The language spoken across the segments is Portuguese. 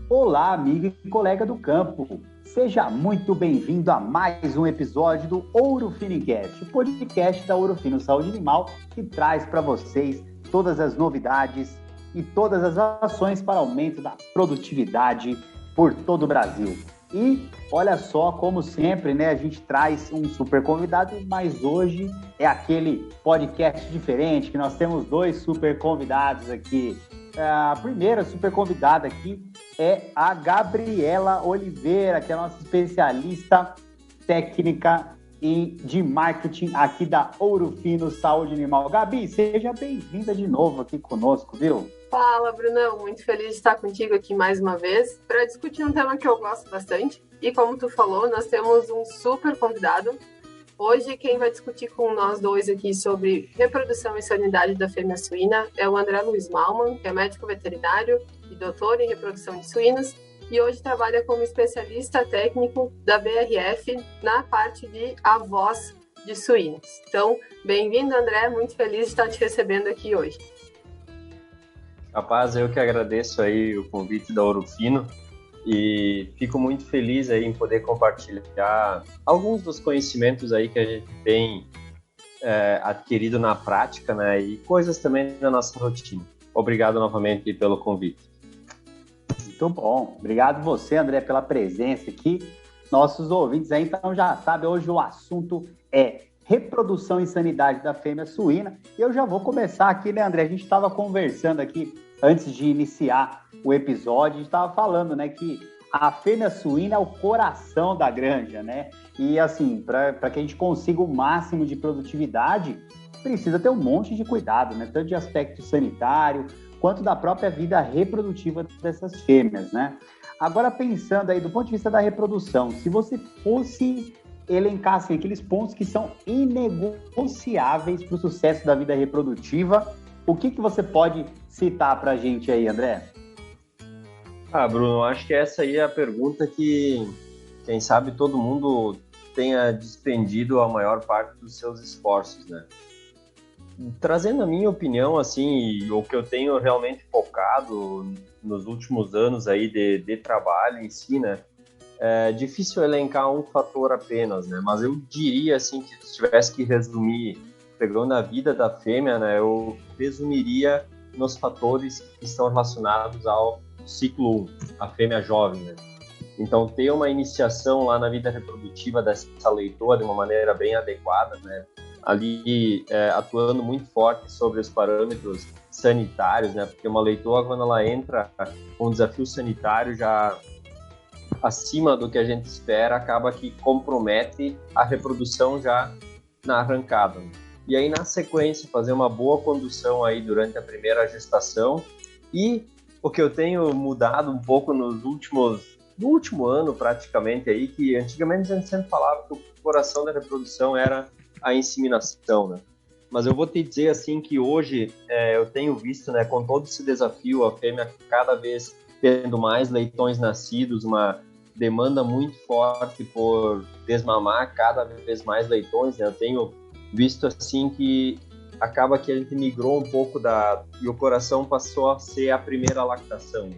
Olá, amigo e colega do campo. Seja muito bem-vindo a mais um episódio do Ouro Finicast, o podcast da Ouro Fino Saúde Animal, que traz para vocês todas as novidades e todas as ações para aumento da produtividade por todo o Brasil. E olha só, como sempre, né, a gente traz um super convidado, mas hoje é aquele podcast diferente, que nós temos dois super convidados aqui. A primeira super convidada aqui é a Gabriela Oliveira, que é a nossa especialista técnica de marketing aqui da Ouro Fino Saúde Animal. Gabi, seja bem-vinda de novo aqui conosco, viu? Fala, Brunão. Muito feliz de estar contigo aqui mais uma vez para discutir um tema que eu gosto bastante. E como tu falou, nós temos um super convidado. Hoje, quem vai discutir com nós dois aqui sobre reprodução e sanidade da fêmea suína é o André Luiz Malman, que é médico veterinário e doutor em reprodução de suínos, e hoje trabalha como especialista técnico da BRF na parte de avós de suínos. Então, bem-vindo, André, muito feliz de estar te recebendo aqui hoje. Rapaz, eu que agradeço aí o convite da Ouro Fino e fico muito feliz aí em poder compartilhar alguns dos conhecimentos aí que a gente tem adquirido na prática, né, e coisas também da nossa rotina. Obrigado novamente pelo convite. Muito bom. Obrigado você, André, pela presença aqui. Nossos ouvintes aí, então, já sabem, hoje o assunto é reprodução e sanidade da fêmea suína. E eu já vou começar aqui, né, André? A gente estava conversando aqui, antes de iniciar o episódio, a gente estava falando, né, que a fêmea suína é o coração da granja, né? E, assim, para que a gente consiga o máximo de produtividade, precisa ter um monte de cuidado, né? Tanto de aspecto sanitário, quanto da própria vida reprodutiva dessas fêmeas, né? Agora, pensando aí do ponto de vista da reprodução, se você fosse elencar assim, aqueles pontos que são inegociáveis para o sucesso da vida reprodutiva, o que você pode citar para a gente aí, André? Bruno, acho que essa aí é a pergunta que, quem sabe, todo mundo tenha despendido a maior parte dos seus esforços, né? Trazendo a minha opinião, assim, o que eu tenho realmente focado nos últimos anos aí de trabalho em si, né? É difícil elencar um fator apenas, né? Mas eu diria, assim, que se tivesse que resumir, pegando a vida da fêmea, né? Eu resumiria nos fatores que estão relacionados ao ciclo 1, a fêmea jovem, né? Então, ter uma iniciação lá na vida reprodutiva dessa leitoa de uma maneira bem adequada, né? Ali atuando muito forte sobre os parâmetros sanitários, né? Porque uma leitoa, quando ela entra com um desafio sanitário já acima do que a gente espera, acaba que compromete a reprodução já na arrancada. E aí, na sequência, fazer uma boa condução aí durante a primeira gestação. E o que eu tenho mudado um pouco no último ano, praticamente, aí, que antigamente a gente sempre falava que o coração da reprodução era a inseminação, né? Mas eu vou te dizer, assim, que hoje eu tenho visto, né, com todo esse desafio, a fêmea cada vez tendo mais leitões nascidos, uma demanda muito forte por desmamar cada vez mais leitões, né? Eu tenho visto, assim, que acaba que a gente migrou um pouco e o coração passou a ser a primeira lactação.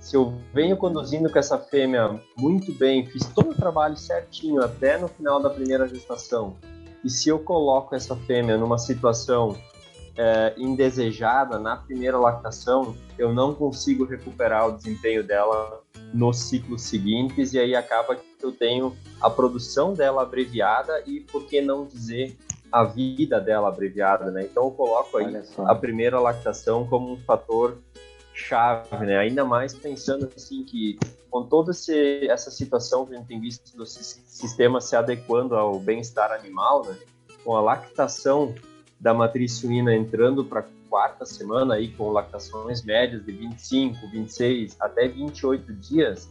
Se eu venho conduzindo com essa fêmea muito bem, fiz todo o trabalho certinho até no final da primeira gestação, e se eu coloco essa fêmea numa situação indesejada na primeira lactação, eu não consigo recuperar o desempenho dela nos ciclos seguintes, e aí acaba que eu tenho a produção dela abreviada e, por que não dizer, a vida dela abreviada, né? Então eu coloco aí a primeira lactação como um fator chave, né? Ainda mais pensando assim que com toda essa situação que a gente tem visto do sistema se adequando ao bem-estar animal, né? Com a lactação da matriz suína entrando para a quarta semana aí com lactações médias de 25, 26 até 28 dias,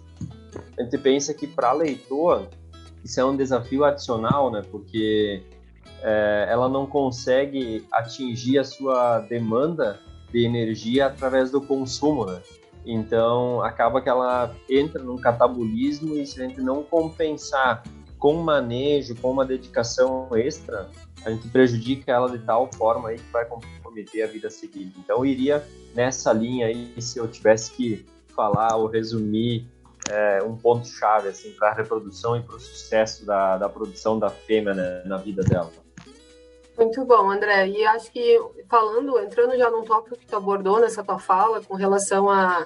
a gente pensa que para a leitoa isso é um desafio adicional, né? Porque ela não consegue atingir a sua demanda de energia através do consumo, né? Então, acaba que ela entra num catabolismo e se a gente não compensar com manejo, com uma dedicação extra, a gente prejudica ela de tal forma aí que vai comprometer a vida seguinte. Então, eu iria nessa linha aí, se eu tivesse que falar ou resumir um ponto-chave assim, para a reprodução e para o sucesso da produção da fêmea, né, na vida dela. Muito bom, André. E acho que entrando já num tópico que tu abordou nessa tua fala, com relação a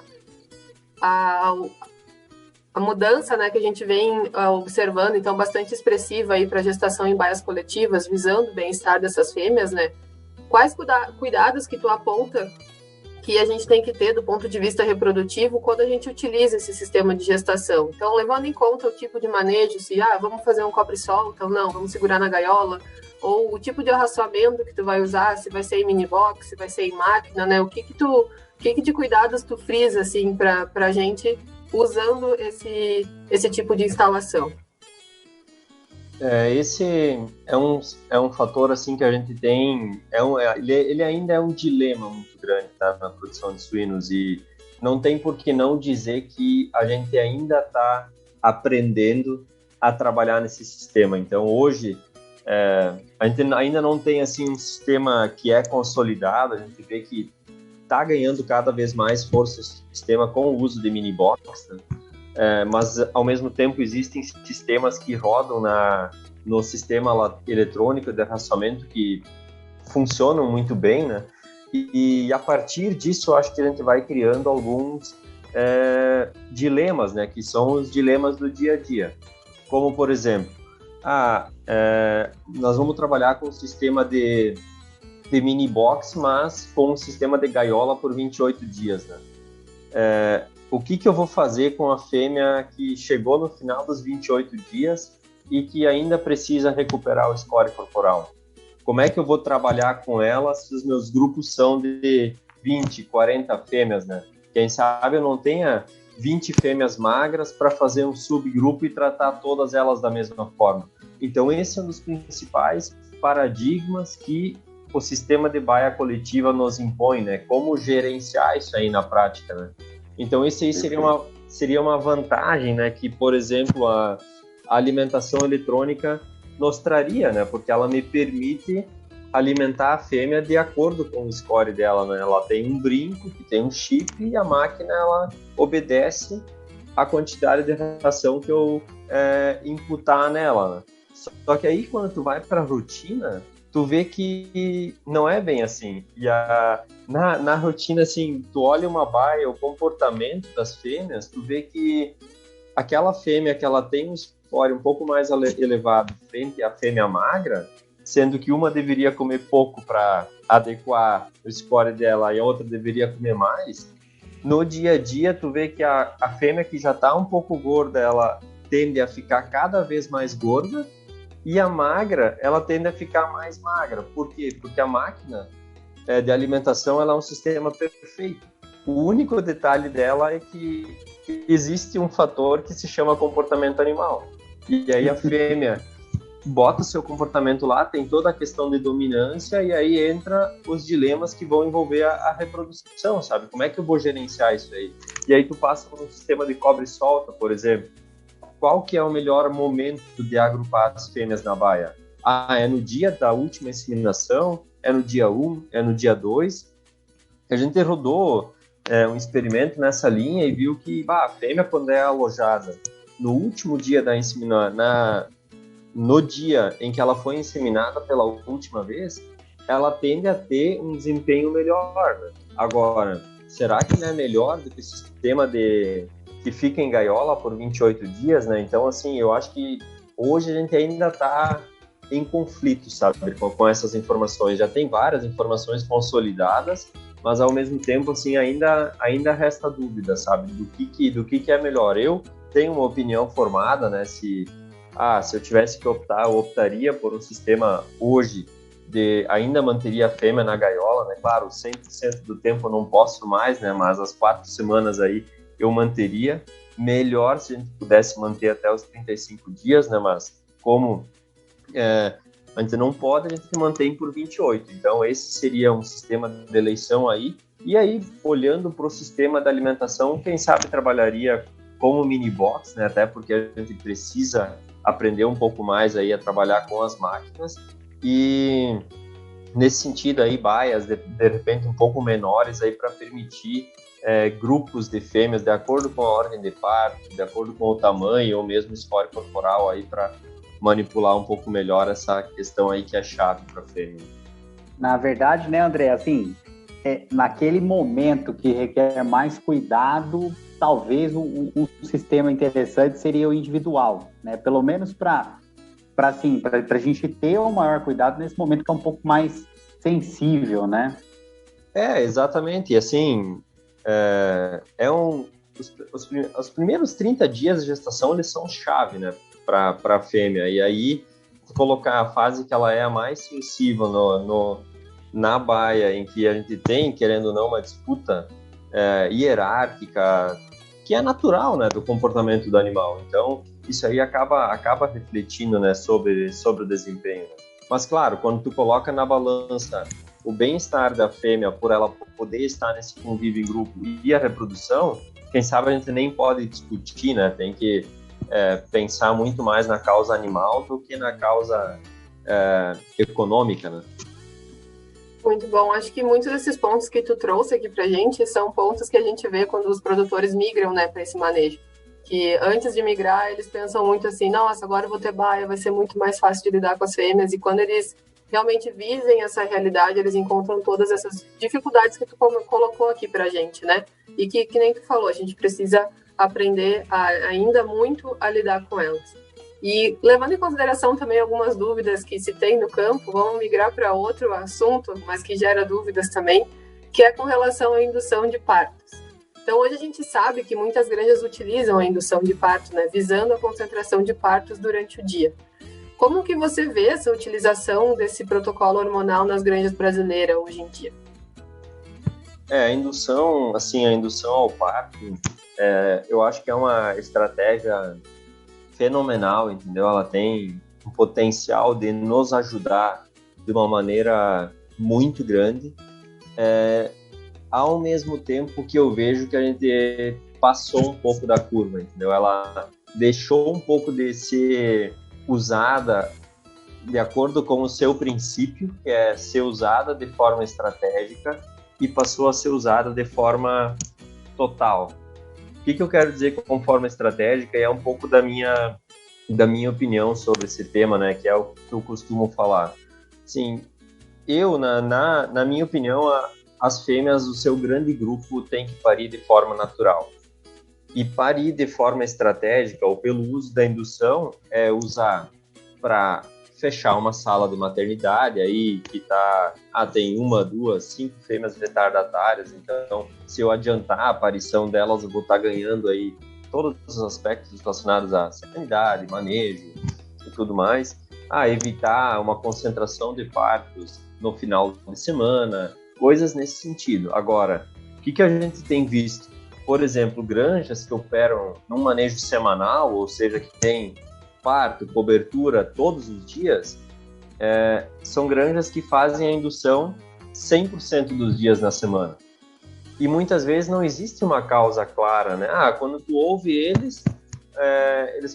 mudança, né, que a gente vem observando, então, bastante expressiva aí para a gestação em baias coletivas, visando o bem-estar dessas fêmeas, né? Quais cuidados que tu aponta que a gente tem que ter do ponto de vista reprodutivo quando a gente utiliza esse sistema de gestação? Então, levando em conta o tipo de manejo, se vamos fazer um cobre-solta ou não, vamos segurar na gaiola, ou o tipo de arraçoamento que tu vai usar, se vai ser em mini-box, se vai ser em máquina, né? O que de cuidados tu frisa, assim, para a gente usando esse tipo de instalação? Esse é um fator assim que a gente tem, ele ainda é um dilema muito grande, tá, na produção de suínos, e não tem por que não dizer que a gente ainda está aprendendo a trabalhar nesse sistema. Então hoje a gente ainda não tem assim um sistema que é consolidado, a gente vê que está ganhando cada vez mais força o sistema com o uso de mini-box, né? Mas ao mesmo tempo existem sistemas que rodam no sistema eletrônico de arraçoamento que funcionam muito bem, né? E a partir disso eu acho que a gente vai criando alguns dilemas, né? Que são os dilemas do dia a dia, como por exemplo, nós vamos trabalhar com um sistema de mini-box, mas com um sistema de gaiola por 28 dias, né? O que eu vou fazer com a fêmea que chegou no final dos 28 dias e que ainda precisa recuperar o score corporal? Como é que eu vou trabalhar com ela se os meus grupos são de 20, 40 fêmeas, né? Quem sabe eu não tenha 20 fêmeas magras para fazer um subgrupo e tratar todas elas da mesma forma. Então, esse é um dos principais paradigmas que o sistema de baia coletiva nos impõe, né? Como gerenciar isso aí na prática, né? Então, isso aí seria uma vantagem, né? Que, por exemplo, a alimentação eletrônica nos traria, né? Porque ela me permite alimentar a fêmea de acordo com o score dela, né? Ela tem um brinco, que tem um chip, e a máquina, ela obedece a quantidade de ração que eu imputar nela, né? Só que aí, quando tu vai para a rotina, tu vê que não é bem assim. E na rotina, assim, tu olha uma baia, o comportamento das fêmeas, tu vê que aquela fêmea que ela tem um score um pouco mais elevado frente à fêmea magra, sendo que uma deveria comer pouco para adequar o score dela e a outra deveria comer mais, no dia a dia tu vê que a fêmea que já está um pouco gorda, ela tende a ficar cada vez mais gorda, e a magra, ela tende a ficar mais magra. Por quê? Porque a máquina de alimentação, ela é um sistema perfeito. O único detalhe dela é que existe um fator que se chama comportamento animal. E aí a fêmea bota o seu comportamento lá, tem toda a questão de dominância, e aí entra os dilemas que vão envolver a reprodução, sabe? Como é que eu vou gerenciar isso aí? E aí tu passa por um sistema de cobre-solta, por exemplo. Qual que é o melhor momento de agrupar as fêmeas na baia? É no dia da última inseminação? É no dia 1? É no dia 2? A gente rodou um experimento nessa linha e viu que a fêmea, quando é alojada no último dia da inseminação, no dia em que ela foi inseminada pela última vez, ela tende a ter um desempenho melhor, né? Agora, será que não é melhor do que o sistema que fica em gaiola por 28 dias, né? Então, assim, eu acho que hoje a gente ainda está em conflito, sabe, com essas informações. Já tem várias informações consolidadas, mas ao mesmo tempo, assim, ainda resta dúvida, sabe, do que é melhor. Eu tenho uma opinião formada, né? Se eu tivesse que optar, eu optaria por um sistema hoje ainda manteria a fêmea na gaiola, né? Claro, 100% do tempo eu não posso mais, né? Mas as 4 semanas aí eu manteria. Melhor se a gente pudesse manter até os 35 dias, né? Mas como a gente não pode, a gente mantém por 28. Então, esse seria um sistema de eleição aí. E aí, olhando para o sistema da alimentação, quem sabe trabalharia como mini box, né? Até porque a gente precisa aprender um pouco mais aí a trabalhar com as máquinas e nesse sentido aí baias de repente um pouco menores aí para permitir grupos de fêmeas de acordo com a ordem de parto, de acordo com o tamanho ou mesmo score corporal aí para manipular um pouco melhor essa questão aí que é chave para a fêmea. Na verdade, né, André, assim, naquele momento que requer mais cuidado, talvez um sistema interessante seria o individual, né? Pelo menos para a gente ter um maior cuidado nesse momento que é um pouco mais sensível, né? Exatamente. E assim, os primeiros 30 dias de gestação, eles são chave, né, para a fêmea. E aí, colocar a fase que ela é a mais sensível na baia, em que a gente tem, querendo ou não, uma disputa hierárquica, que é natural, né, do comportamento do animal. Então, isso aí acaba refletindo, né, sobre o desempenho. Mas, claro, quando tu coloca na balança o bem-estar da fêmea, por ela poder estar nesse convívio em grupo e a reprodução, quem sabe a gente nem pode discutir, né? Tem que pensar muito mais na causa animal do que na causa econômica, né? Muito bom. Acho que muitos desses pontos que tu trouxe aqui pra gente são pontos que a gente vê quando os produtores migram, né, para esse manejo. Que antes de migrar, eles pensam muito assim, nossa, agora eu vou ter baia, vai ser muito mais fácil de lidar com as fêmeas. E quando eles realmente visem essa realidade, eles encontram todas essas dificuldades que tu colocou aqui pra gente, né? E que nem tu falou, a gente precisa aprender ainda muito a lidar com elas. E levando em consideração também algumas dúvidas que se tem no campo, vamos migrar para outro assunto, mas que gera dúvidas também, que é com relação à indução de partos. Então, hoje a gente sabe que muitas granjas utilizam a indução de parto, né, visando a concentração de partos durante o dia. Como que você vê essa utilização desse protocolo hormonal nas granjas brasileiras hoje em dia? A indução ao parto, eu acho que é uma estratégia fenomenal, entendeu? Ela tem um potencial de nos ajudar de uma maneira muito grande, ao mesmo tempo que eu vejo que a gente passou um pouco da curva, entendeu? Ela deixou um pouco de ser usada de acordo com o seu princípio, que é ser usada de forma estratégica, e passou a ser usada de forma total. O que eu quero dizer com forma estratégica é um pouco da minha opinião sobre esse tema, né, que é o que eu costumo falar. Sim, na minha opinião, as fêmeas, o seu grande grupo, tem que parir de forma natural. E parir de forma estratégica, ou pelo uso da indução, é usar para fechar uma sala de maternidade, aí que tem 1, 2, 5 fêmeas retardatárias, então se eu adiantar a aparição delas, eu vou estar ganhando aí todos os aspectos relacionados à sanidade, manejo e tudo mais, evitar uma concentração de partos no final de semana, coisas nesse sentido. Agora, o que a gente tem visto? Por exemplo, granjas que operam num manejo semanal, ou seja, que tem parto, cobertura todos os dias, são granjas que fazem a indução 100% dos dias na semana. E muitas vezes não existe uma causa clara, né? Quando tu ouve eles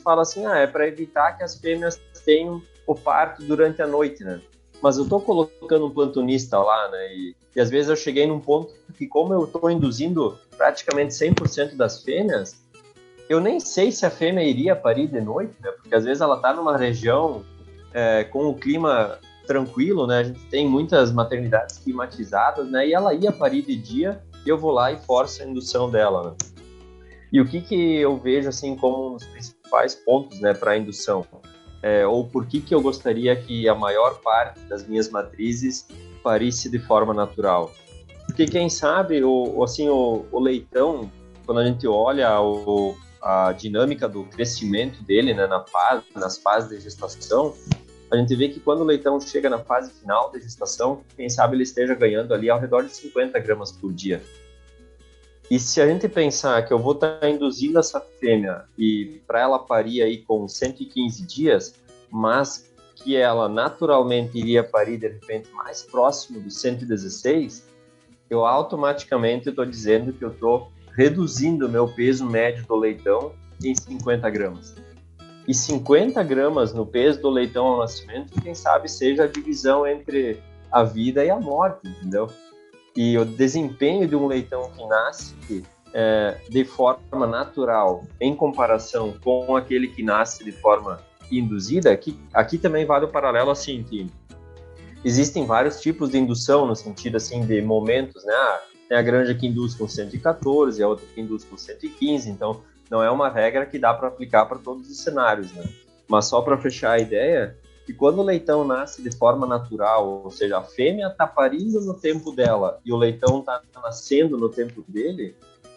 falam assim, é para evitar que as fêmeas tenham o parto durante a noite, né? Mas eu estou colocando um plantonista lá, né? E às vezes eu cheguei num ponto que, como eu estou induzindo praticamente 100% das fêmeas, eu nem sei se a fêmea iria parir de noite, né? Porque às vezes ela está numa região com o clima tranquilo, né? A gente tem muitas maternidades climatizadas, né? E ela ia parir de dia, e eu vou lá e forço a indução dela, né? E o que eu vejo assim como um dos principais pontos, né, para a indução? Ou por que eu gostaria que a maior parte das minhas matrizes parisse de forma natural? Porque quem sabe o leitão, quando a gente olha a dinâmica do crescimento dele, né, nas fases de gestação, a gente vê que quando o leitão chega na fase final da gestação, quem sabe ele esteja ganhando ali ao redor de 50 gramas por dia. E se a gente pensar que eu vou estar induzindo essa fêmea e para ela parir aí com 115 dias, mas que ela naturalmente iria parir de repente mais próximo dos 116, eu automaticamente estou dizendo que eu estou reduzindo o meu peso médio do leitão em 50 gramas. E 50 gramas no peso do leitão ao nascimento, quem sabe seja a divisão entre a vida e a morte, entendeu? E o desempenho de um leitão que nasce de forma natural, em comparação com aquele que nasce de forma induzida, aqui também vale o paralelo assim, que existem vários tipos de indução, no sentido assim de momentos, né? Tem a granja que induz com 114, a outra que induz com 115, então não é uma regra que dá para aplicar para todos os cenários, né? Mas só para fechar a ideia, que quando o leitão nasce de forma natural, ou seja, a fêmea está parindo no tempo dela e o leitão está nascendo no tempo dele,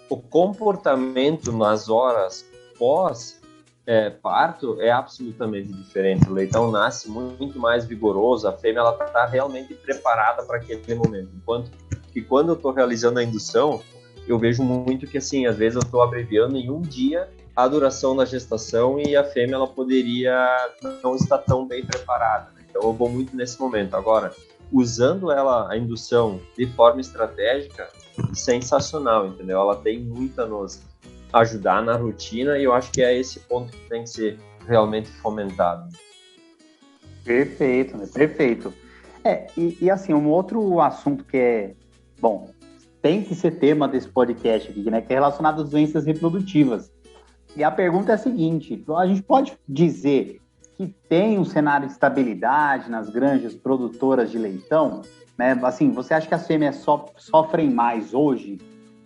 o comportamento nas horas pós-parto é absolutamente diferente. O leitão nasce muito mais vigoroso, a fêmea está realmente preparada para aquele momento. Enquanto que quando eu estou realizando a indução, eu vejo muito que, assim, às vezes eu estou abreviando em um dia a duração da gestação e a fêmea ela poderia não estar tão bem preparada, né? Então eu vou muito nesse momento. Agora, usando a indução de forma estratégica, sensacional, entendeu? Ela tem muito a nos ajudar na rotina e eu acho que é esse ponto que tem que ser realmente fomentado. Perfeito, né? Perfeito. E assim, um outro assunto que tem que ser tema desse podcast aqui, né? Que é relacionado às doenças reprodutivas. E a pergunta é a seguinte: a gente pode dizer que tem um cenário de estabilidade nas granjas produtoras de leitão, né? Assim, você acha que as fêmeas sofrem mais hoje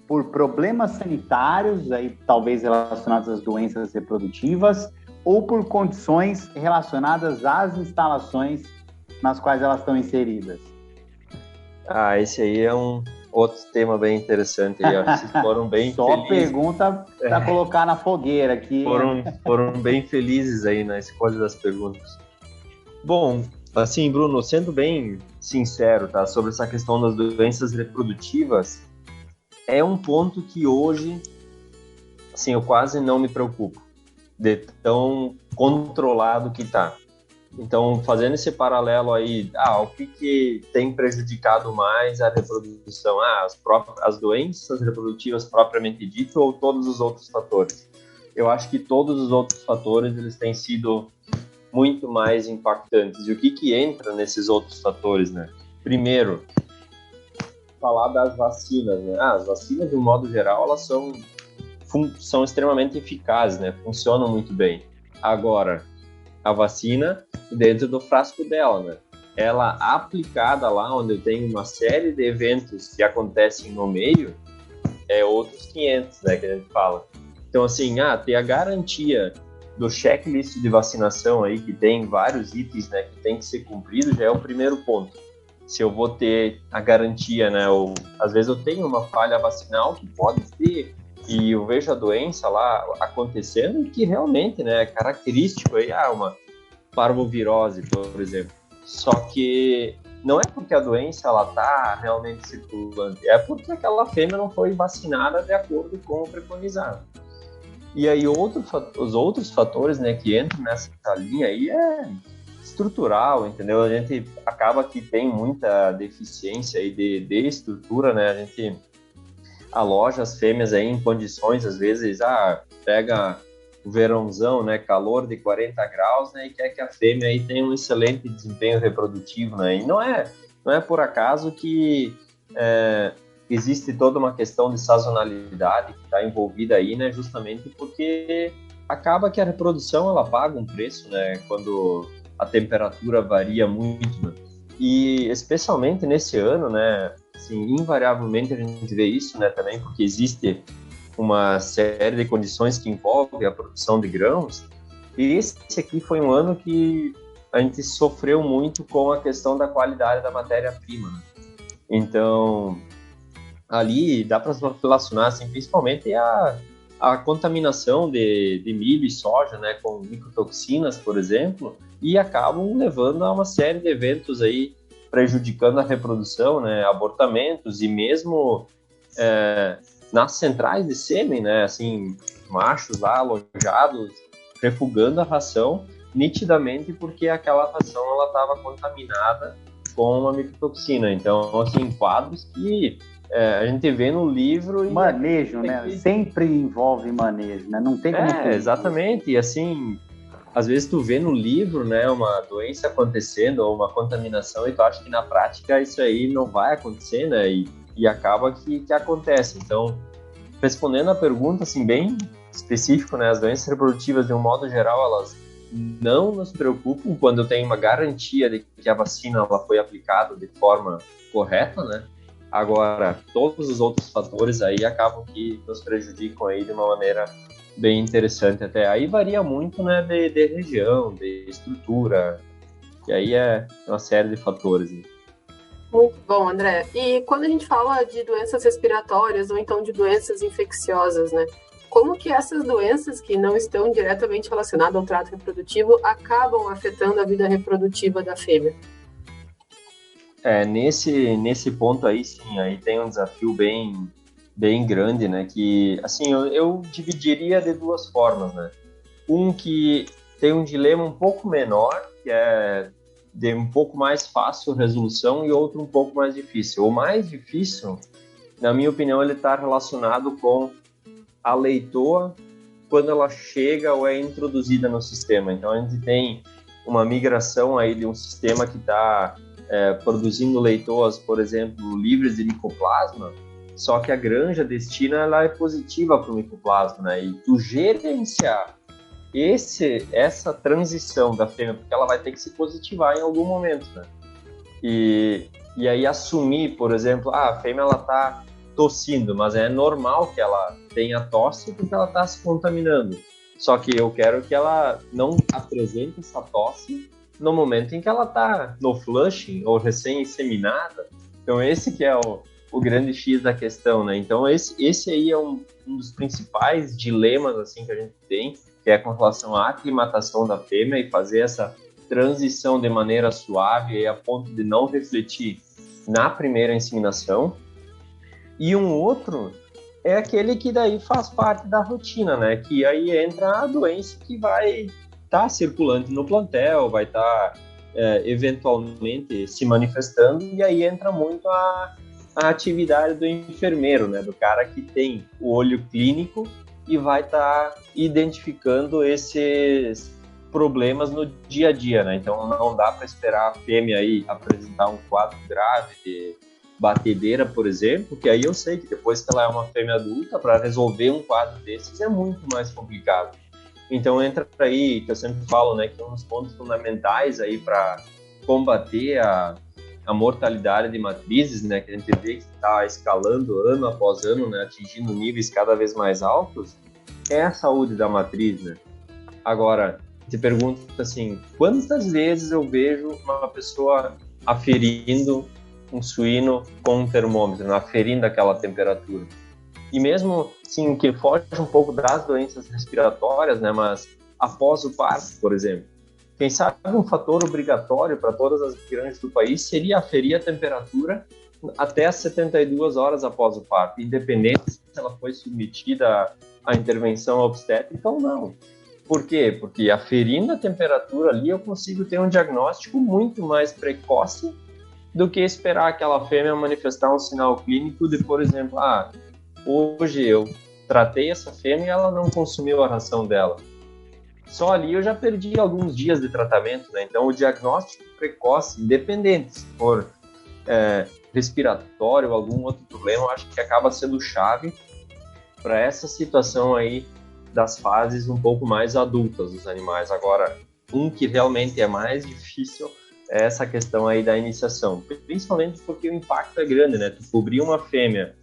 por problemas sanitários, aí talvez relacionados às doenças reprodutivas, ou por condições relacionadas às instalações nas quais elas estão inseridas? Esse aí é um outro tema bem interessante. Aí, vocês foram bem Só felizes. Pergunta para colocar na fogueira aqui. Foram bem felizes aí na escolha das perguntas. Bom, assim, Bruno, sendo bem sincero, tá, sobre essa questão das doenças reprodutivas, é um ponto que hoje, assim, eu quase não me preocupo de tão controlado que tá. Então, fazendo esse paralelo aí, o que tem prejudicado mais a reprodução? As doenças reprodutivas propriamente dito ou todos os outros fatores? Eu acho que todos os outros fatores, eles têm sido muito mais impactantes. E o que entra nesses outros fatores, né? Primeiro, falar das vacinas, né? As vacinas, de um modo geral, elas são extremamente eficazes, né? Funcionam muito bem. Agora, a vacina dentro do frasco dela, né? Ela aplicada lá onde tem uma série de eventos que acontecem no meio, é outros 500, né, que a gente fala. Então, assim, ter a garantia do checklist de vacinação aí, que tem vários itens, né, que tem que ser cumprido, já é o primeiro ponto. Se eu vou ter a garantia, né, ou às vezes eu tenho uma falha vacinal que pode ter, e eu vejo a doença lá acontecendo, que realmente, né, é característico aí, uma parvovirose, por exemplo. Só que não é porque a doença ela tá realmente circulante, é porque aquela fêmea não foi vacinada de acordo com o preconizado. E aí os outros fatores, né, que entram nessa linha aí é estrutural, entendeu? A gente acaba que tem muita deficiência aí de estrutura, né? A gente aloja as fêmeas aí em condições, às vezes, pega o verãozão, né, calor de 40 graus, né, e quer que a fêmea aí tenha um excelente desempenho reprodutivo, né? E não é por acaso que existe toda uma questão de sazonalidade que está envolvida aí, né, justamente porque acaba que a reprodução ela paga um preço, né, quando a temperatura varia muito, né? E especialmente nesse ano, né, assim, invariavelmente a gente vê isso, né, também porque existe uma série de condições que envolvem a produção de grãos, e esse aqui foi um ano que a gente sofreu muito com a questão da qualidade da matéria-prima, né? Então, ali dá para relacionar, assim, principalmente a contaminação de milho e soja, né, com micotoxinas, por exemplo, e acabam levando a uma série de eventos aí prejudicando a reprodução, né, abortamentos e mesmo nas centrais de sêmen, né, assim, machos lá alojados, refugando a ração nitidamente porque aquela ração ela estava contaminada com uma micotoxina. Então, assim, quadros que a gente vê no livro... Manejo, né? Sempre envolve manejo, né? Não tem como... exatamente. E, assim, às vezes tu vê no livro, né, uma doença acontecendo ou uma contaminação e tu acha que na prática isso aí não vai acontecer, né? E acaba que acontece. Então, respondendo a pergunta, assim, bem específico, né? As doenças reprodutivas, de um modo geral, elas não nos preocupam quando eu tenho uma garantia de que a vacina ela foi aplicada de forma correta, né? Agora, todos os outros fatores aí acabam que nos prejudicam aí de uma maneira bem interessante até. Aí varia muito, né, de região, de estrutura, e aí é uma série de fatores, né? Muito bom, André. E quando a gente fala de doenças respiratórias ou então de doenças infecciosas, né? Como que essas doenças que não estão diretamente relacionadas ao trato reprodutivo acabam afetando a vida reprodutiva da fêmea? Nesse ponto aí, sim, aí tem um desafio bem grande, né? Que, assim, eu dividiria de duas formas, né? Um que tem um dilema um pouco menor, que é de um pouco mais fácil resolução, e outro um pouco mais difícil. O mais difícil, na minha opinião, ele está relacionado com a leitoa quando ela chega ou é introduzida no sistema. Então, a gente tem uma migração aí de um sistema que está produzindo leitoas, por exemplo, livres de micoplasma, só que a granja destina ela é positiva para o micoplasma, né? E tu gerenciar essa transição da fêmea, porque ela vai ter que se positivar em algum momento, né? E aí assumir, por exemplo, a fêmea ela está tossindo, mas é normal que ela tenha tosse porque ela está se contaminando. Só que eu quero que ela não apresente essa tosse no momento em que ela está no flushing ou recém-inseminada. Então esse que é o grande X da questão, né? Então esse aí é um dos principais dilemas assim que a gente tem, que é com relação à aclimatação da fêmea e fazer essa transição de maneira suave a ponto de não refletir na primeira inseminação. E um outro é aquele que daí faz parte da rotina, né? Que aí entra a doença que vai estar circulante no plantel, vai estar eventualmente se manifestando, e aí entra muito a atividade do enfermeiro, né? Do cara que tem o olho clínico e vai estar identificando esses problemas no dia a dia, né? Então não dá para esperar a fêmea aí apresentar um quadro grave de batedeira, por exemplo, que aí eu sei que depois que ela é uma fêmea adulta, para resolver um quadro desses é muito mais complicado. Então entra aí, que eu sempre falo, né, que um dos pontos fundamentais aí para combater a mortalidade de matrizes, né, que a gente vê que está escalando ano após ano, né, atingindo níveis cada vez mais altos, é a saúde da matriz, né? Agora, te pergunto assim, quantas vezes eu vejo uma pessoa aferindo um suíno com um termômetro, aferindo aquela temperatura? E mesmo, assim, que foge um pouco das doenças respiratórias, né, mas após o parto, por exemplo, quem sabe um fator obrigatório para todas as granjas do país seria aferir a temperatura até 72 horas após o parto, independente se ela foi submetida à intervenção obstétrica ou não. Por quê? Porque aferindo a temperatura ali eu consigo ter um diagnóstico muito mais precoce do que esperar aquela fêmea manifestar um sinal clínico de, por exemplo, hoje eu tratei essa fêmea e ela não consumiu a ração dela. Só ali eu já perdi alguns dias de tratamento, né? Então o diagnóstico precoce, independente se for respiratório ou algum outro problema, eu acho que acaba sendo chave para essa situação aí das fases um pouco mais adultas dos animais. Agora, um que realmente é mais difícil é essa questão aí da iniciação, principalmente porque o impacto é grande, né? Tu cobrir uma fêmea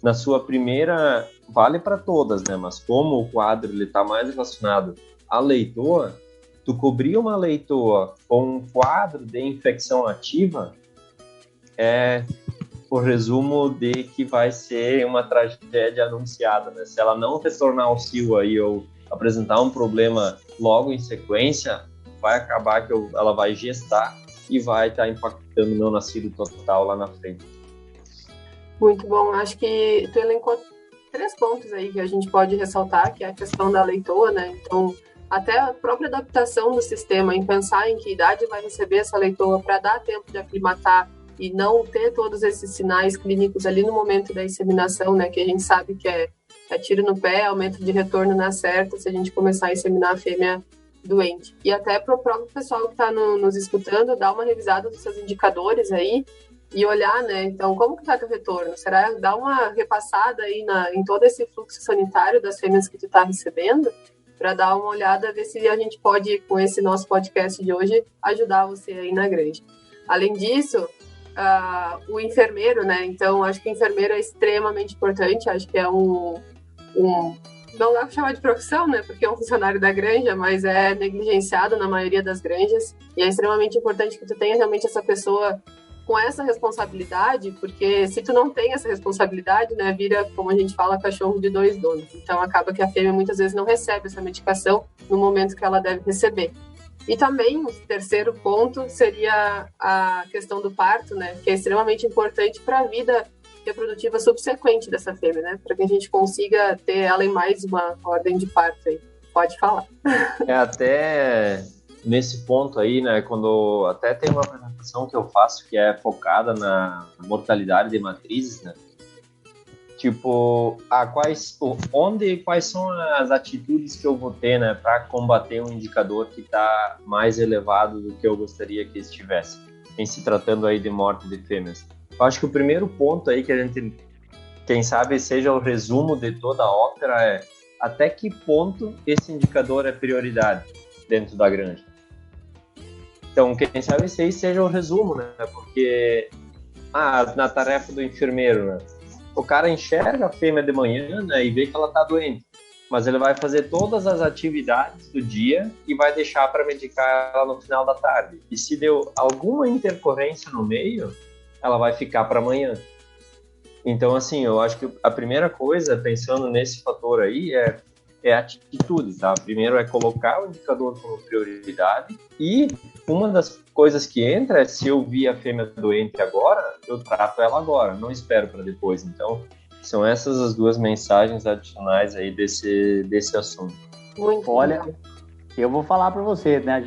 na sua primeira, vale para todas, né? Mas como o quadro ele está mais relacionado à leitoa, tu cobrir uma leitoa com um quadro de infecção ativa é o resumo de que vai ser uma tragédia anunciada, né? Se ela não retornar ao cio aí ou apresentar um problema logo em sequência, vai acabar que ela vai gestar e vai estar impactando o meu nascido total lá na frente. Muito bom. Acho que tu elencou 3 pontos aí que a gente pode ressaltar, que é a questão da leitoa, né? Então, até a própria adaptação do sistema, em pensar em que idade vai receber essa leitoa para dar tempo de aclimatar e não ter todos esses sinais clínicos ali no momento da inseminação, né, que a gente sabe que é tiro no pé, aumento de retorno na certa, se a gente começar a inseminar a fêmea doente. E até para o próprio pessoal que está nos escutando, dar uma revisada dos seus indicadores aí e olhar, né, então, como que está teu retorno? Será dar uma repassada aí em todo esse fluxo sanitário das fêmeas que tu está recebendo, para dar uma olhada, ver se a gente pode, com esse nosso podcast de hoje, ajudar você aí na granja. Além disso, o enfermeiro, né? Então, acho que o enfermeiro é extremamente importante, acho que é não dá para chamar de profissão, né? Porque é um funcionário da granja, mas é negligenciado na maioria das granjas, e é extremamente importante que tu tenha realmente essa pessoa com essa responsabilidade, porque se tu não tem essa responsabilidade, né, vira, como a gente fala, cachorro de dois donos. Então, acaba que a fêmea muitas vezes não recebe essa medicação no momento que ela deve receber. E também, o terceiro ponto seria a questão do parto, né, que é extremamente importante para a vida reprodutiva subsequente dessa fêmea, né, para que a gente consiga ter ela em mais uma ordem de parto aí. Pode falar. Até nesse ponto aí, né, quando até tem uma apresentação que eu faço que é focada na mortalidade de matrizes, né, tipo, quais são as atitudes que eu vou ter, né, para combater um indicador que está mais elevado do que eu gostaria que estivesse, em se tratando aí de morte de fêmeas. Eu acho que o primeiro ponto aí que a gente, quem sabe, seja o resumo de toda a ópera é até que ponto esse indicador é prioridade dentro da granja. Então, quem sabe esse aí seja o resumo, né? Porque na tarefa do enfermeiro, né? O cara enxerga a fêmea de manhã, né, e vê que ela está doente, mas ele vai fazer todas as atividades do dia e vai deixar para medicar ela no final da tarde. E se deu alguma intercorrência no meio, ela vai ficar para amanhã. Então, assim, eu acho que a primeira coisa, pensando nesse fator aí, é atitude, tá? Primeiro é colocar o indicador como prioridade, e uma das coisas que entra é, se eu vi a fêmea doente agora, eu trato ela agora, não espero para depois. Então, são essas as duas mensagens adicionais aí desse assunto. Muito. Olha, eu vou falar para você, né?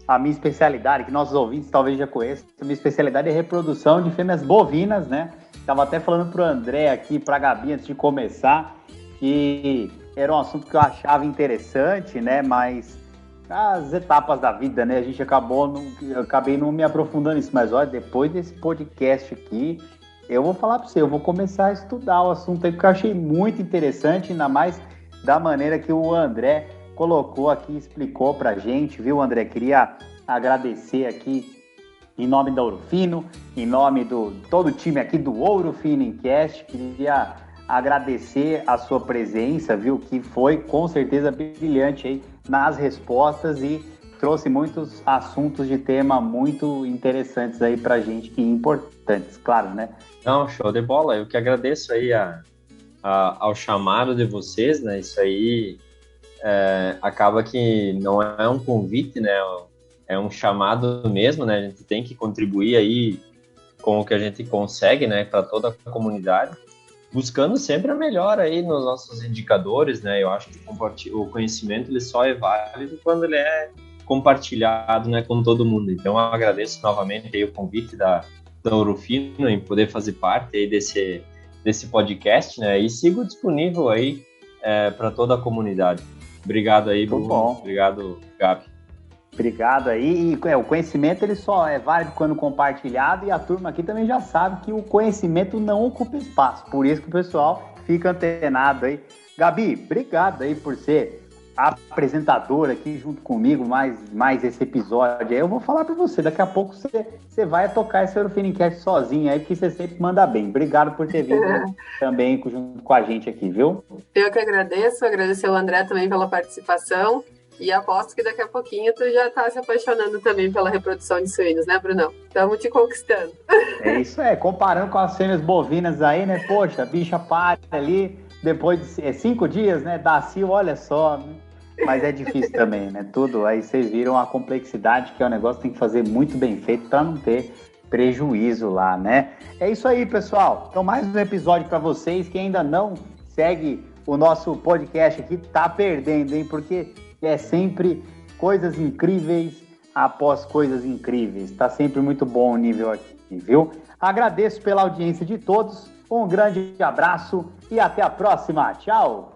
A minha especialidade, que nossos ouvintes talvez já conheçam, a minha especialidade é reprodução de fêmeas bovinas, né? Estava até falando para o André aqui, para a Gabi, antes de começar, que era um assunto que eu achava interessante, né? Mas as etapas da vida, né? A gente acabei não me aprofundando nisso. Mas olha, depois desse podcast aqui, eu vou falar para você, eu vou começar a estudar o assunto aí, porque eu achei muito interessante, ainda mais da maneira que o André colocou aqui, explicou pra gente, viu, André? Queria agradecer aqui em nome da Ouro Fino, em nome do todo o time aqui do Ouro Fino Incast, queria agradecer a sua presença, viu, que foi com certeza brilhante aí nas respostas e trouxe muitos assuntos de tema muito interessantes aí pra gente e importantes, claro, né? Não, show de bola, eu que agradeço aí ao chamado de vocês, né, isso aí acaba que não é um convite, né, é um chamado mesmo, né, a gente tem que contribuir aí com o que a gente consegue, né, para toda a comunidade, buscando sempre a melhora aí nos nossos indicadores, né, eu acho que o conhecimento ele só é válido quando ele é compartilhado, né, com todo mundo. Então eu agradeço novamente aí o convite da Ouro Fino em poder fazer parte aí desse podcast, né, e sigo disponível aí para toda a comunidade. Obrigado aí, Bruno. Bom. Obrigado, Gabi. Obrigado aí. E o conhecimento ele só é válido quando compartilhado, e a turma aqui também já sabe que o conhecimento não ocupa espaço. Por isso que o pessoal fica antenado aí. Gabi, obrigado aí por ser a apresentadora aqui junto comigo, mais esse episódio aí. Eu vou falar para você, daqui a pouco você vai tocar esse Eurofinincast sozinho aí, porque você sempre manda bem. Obrigado por ter vindo também junto com a gente aqui, viu? Eu que agradecer o André também pela participação, e aposto que daqui a pouquinho tu já tá se apaixonando também pela reprodução de suínos, né, Brunão? Estamos te conquistando. É isso aí, comparando com as fêmeas bovinas aí, né, poxa, a bicha para ali, depois de 5 dias, né, dá cio, olha só, né? Mas é difícil também, né? Tudo. Aí vocês viram a complexidade, que é um negócio que tem que fazer muito bem feito para não ter prejuízo lá, né? É isso aí, pessoal. Então, mais um episódio para vocês. Quem ainda não segue o nosso podcast aqui, tá perdendo, hein? Porque é sempre coisas incríveis após coisas incríveis. Está sempre muito bom o nível aqui, viu? Agradeço pela audiência de todos, um grande abraço e até a próxima. Tchau!